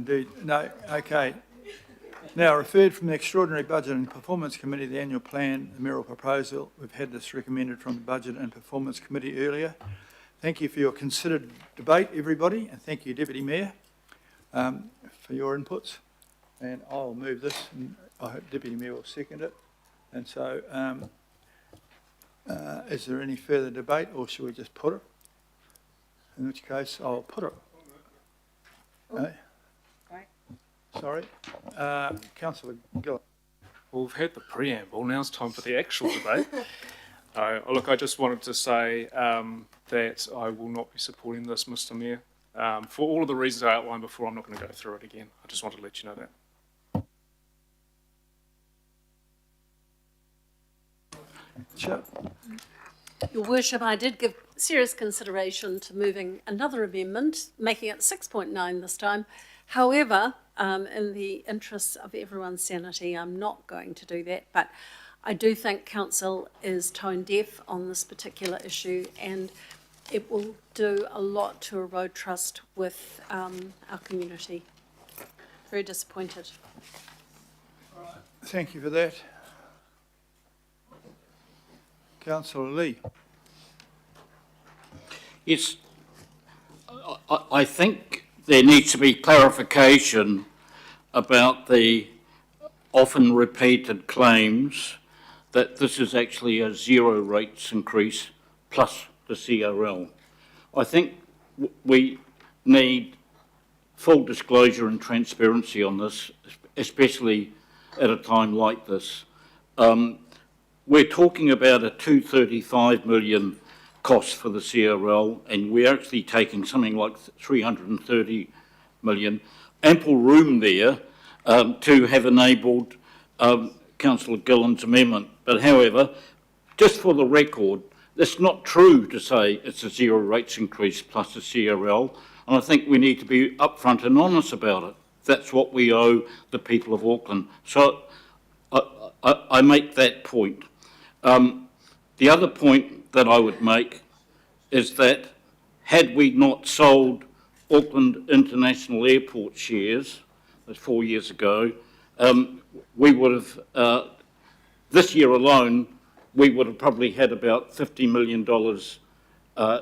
indeed. No, okay. Now, referred from the Extraordinary Budget and Performance Committee, the annual plan, the mayoral proposal. We've had this recommended from the Budget and Performance Committee earlier. Thank you for your considered debate, everybody, and thank you, Deputy Mayor, for your inputs. And I'll move this, and I hope Deputy Mayor will second it. And so, is there any further debate, or should we just put it? In which case, I'll put it. Sorry. Councillor Gill. Well, we've had the preamble, now it's time for the actual debate. Look, I just wanted to say that I will not be supporting this, Mr Mayor. For all of the reasons I outlined before, I'm not going to go through it again. I just wanted to let you know that. Sure. Your Worship, I did give serious consideration to moving another amendment, making it 6.9 this time. However, in the interests of everyone's sanity, I'm not going to do that. But I do think Council is tone deaf on this particular issue, and it will do a lot to erode trust with our community. Very disappointed. Thank you for that. Councillor Lee. Yes, I think there needs to be clarification about the often repeated claims that this is actually a zero rates increase plus the CRL. I think we need full disclosure and transparency on this, especially at a time like this. We're talking about a 235 million cost for the CRL, and we're actually taking something like 330 million. Ample room there to have enabled Councillor Gillen's amendment. But however, just for the record, it's not true to say it's a zero rates increase plus a CRL, and I think we need to be upfront and honest about it. That's what we owe the people of Auckland. So I make that point. The other point that I would make is that had we not sold Auckland International Airport shares, that's 4 years ago, we would have, this year alone, we would have probably had about $50 million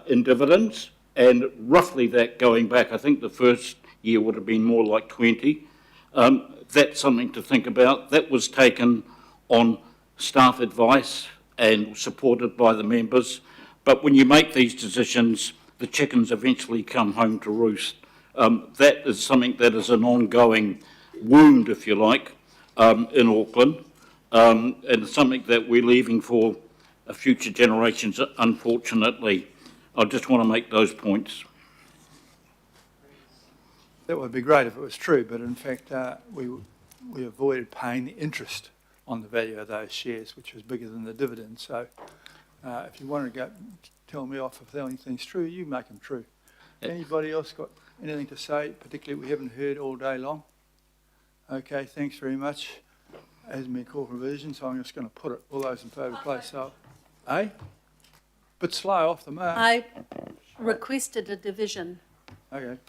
in dividends, and roughly that going back, I think the first year would have been more like 20. That's something to think about. That was taken on staff advice and supported by the members. But when you make these decisions, the chickens eventually come home to roost. That is something that is an ongoing wound, if you like, in Auckland, and it's something that we're leaving for future generations, unfortunately. I just want to make those points. That would be great if it was true, but in fact, we avoided paying the interest on the value of those shares, which was bigger than the dividend. So if you want to go tell me off if anything's true, you make them true. Anybody else got anything to say, particularly we haven't heard all day long? Okay, thanks very much. Hasn't been called for revision, so I'm just going to put it. All those in favour, please. So, bit slow off the mark. I requested a division. Okay.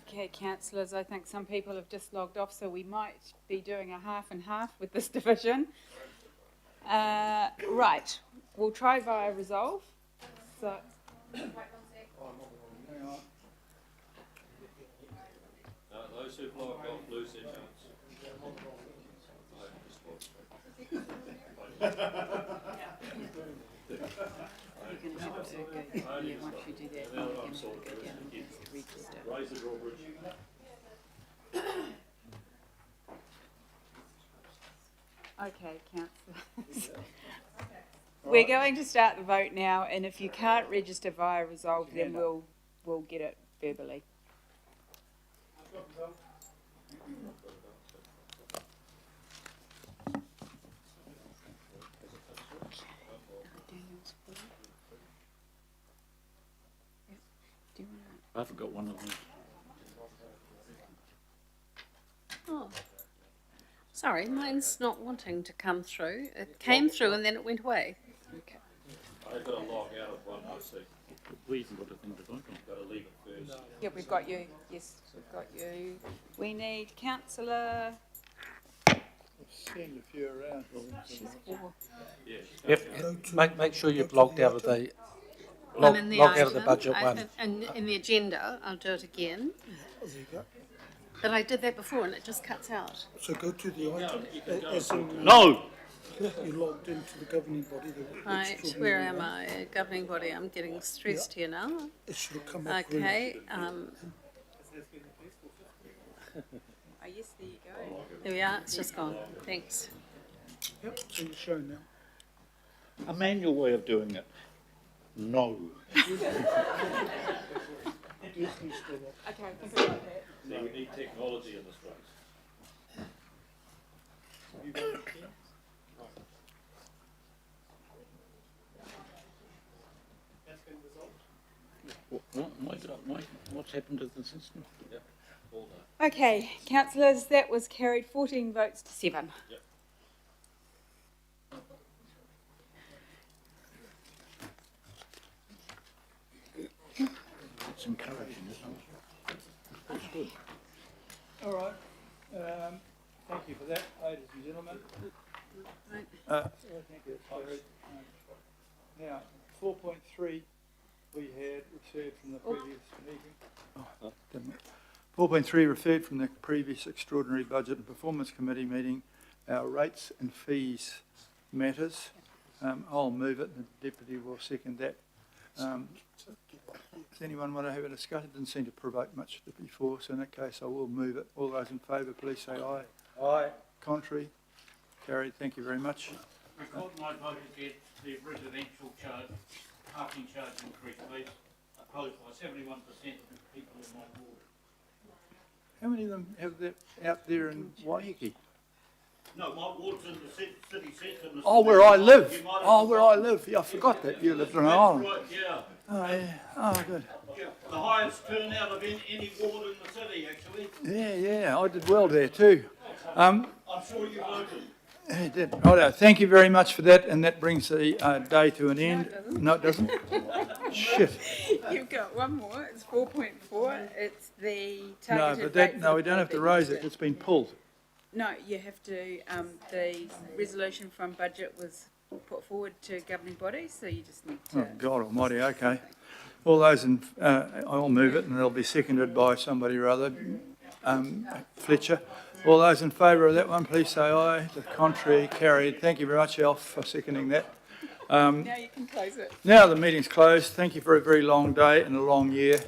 Okay, councillors, I think some people have just logged off, so we might be doing a half and half with this division. Right, we'll try via resolve. So, Those who've logged off lose their chance. you're going to have to go, yeah, once you do that, you're going to have to go down and register. Raise the drawbridge. Okay, councillors. We're going to start the vote now, and if you can't register via resolve, then we'll get it verbally. I forgot one of them. Oh, sorry, mine's not wanting to come through. It came through and then it went away. Okay. They've got to log out of one, I see. We haven't got a thing to vote on. Got to leave it first. Yeah, we've got you. Yes, we've got you. We need councillor. Seeing a few around. She's four. Yep, make sure you've logged out of the, I'm in the log out of the item, budget one. And in the agenda, I'll do it again. There you go. But I did that before and it just cuts out. So go to the item, as in, No! you logged into the governing body. the Right, extraordinary where am one. I? Governing body, I'm getting stressed here now. It should have come up green. Okay, Oh, yes, there you go. there we are, it's just gone. Thanks. Yep, so you're shown now. A manual way of doing it. No. Disney's still up. Okay, I think I got that. See, we need technology in this race. What's happened to the system? Okay, councillors, that was carried 14 votes to 7. It's encouraging, isn't it? That's good. All right. Thank you for that, ladies and gentlemen. Right. Thank you. Now, 4.3 we had referred from the previous meeting. 4.3 referred from the previous extraordinary budget and performance committee meeting, our rates and fees matters. I'll move it and the deputy will second that. Does anyone want to have a discussion? It didn't seem to provoke much before, so in that case I will move it. All those in favour, please say aye. Aye. Contrary? Carried. Thank you very much. Record my vote against the residential charge, parking charge increase, please. Opposed by 71% of the people in my ward. How many of them have that out there in Waiheke? No, my ward's in the city centre. Mr. Oh, where I Mayor. live. You might have Oh, where I forgotten. live. Yeah, I forgot that you lived on an That's island. right, yeah. Oh, yeah. Oh, good. The highest turnout of any ward in the city, actually. Yeah, I did well there too. I'm sure you voted. You did. Righto, thank you very much for that, and that brings the day to an end. No, it doesn't. Shit. You've got one more. It's 4.4. It's the No, targeted but rate that, for no, the we don't have to board raise that it. you It's been pulled. No, you have to, the resolution from budget was put forward to governing body, so you just need Oh, to. God almighty, okay. All those in, I'll move it and it'll be seconded by somebody or other, Fletcher. All those in favour of that one, please say aye. The contrary, carried. Thank you very much, Alf, for seconding that. Now you can close it. Now the meeting's closed. Thank you for a very long day and a long year.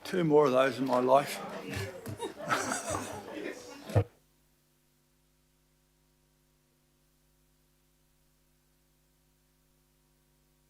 2 more of those in my life.